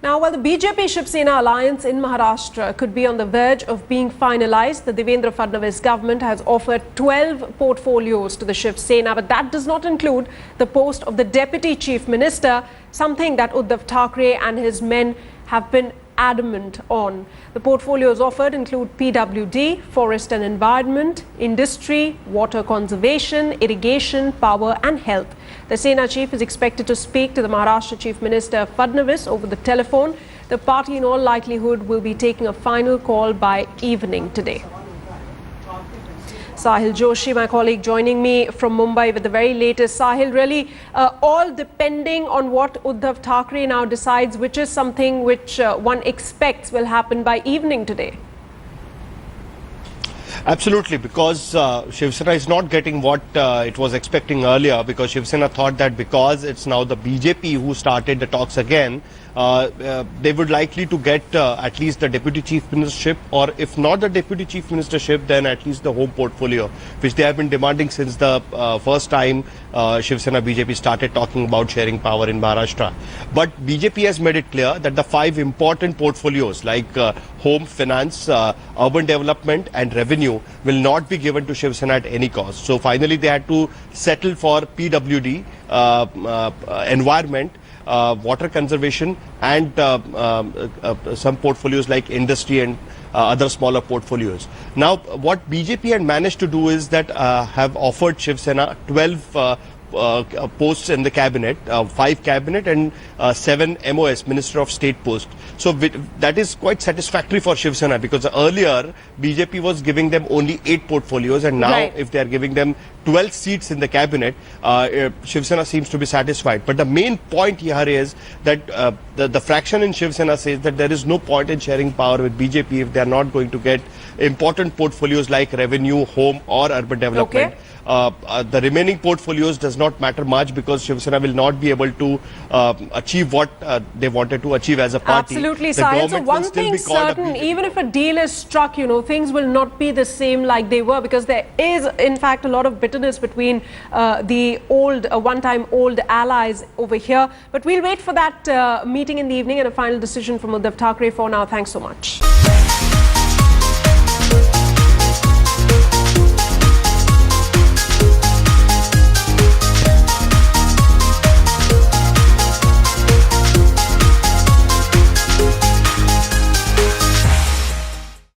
Now, while the BJP-Shiv Sena alliance in Maharashtra could be on the verge of being finalized, the Devendra Fadnavis government has offered 12 portfolios to the Shiv Sena, but that does not include the post of the Deputy Chief Minister, something that Uddhav Thackeray and his men have been adamant on. The portfolios offered include PWD, Forest and Environment, Industry, Water Conservation, Irrigation, Power and Health. The Sena chief is expected to speak to the Maharashtra Chief Minister Fadnavis over the telephone. The party in all likelihood will be taking a final call by evening today. Sahil Joshi, my colleague, joining me from Mumbai with the very latest. Sahil, really all depending on what Uddhav Thackeray now decides, which is something which one expects will happen by evening today. Absolutely, because Shiv Sena is not getting what it was expecting earlier, because Shiv Sena thought that because it's now the BJP who started the talks again, they would likely to get at least the Deputy Chief Ministership, or if not the Deputy Chief Ministership, then at least the home portfolio, which they have been demanding since the first time Shiv Sena BJP started talking about sharing power in Maharashtra. But BJP has made it clear that the 5 important portfolios like home, finance, urban development and revenue will not be given to Shiv Sena at any cost. So finally they had to settle for PWD, environment, water conservation and some portfolios like industry and other smaller portfolios. Now what BJP had managed to do is that have offered Shiv Sena 12 posts in the cabinet, 5 cabinet and 7 MOS, Minister of State posts. So that is quite satisfactory for Shiv Sena, because earlier BJP was giving them only 8 portfolios, and now if they are giving them 12 seats in the cabinet, Shiv Sena seems to be satisfied. But the main point here is that the fraction in Shiv Sena says that there is no point in sharing power with BJP if they are not going to get important portfolios like revenue, home or urban development. The remaining portfolios does not matter much, because Shiv Sena will not be able to achieve what they wanted to achieve as a party. Absolutely, Sahil. So one thing certain, even if a deal is struck, things will not be the same like they were, because there is in fact a lot of bitterness between the old, one-time old allies over here. But we'll wait for that meeting in the evening and a final decision from Uddhav Thackeray. For now, thanks so much.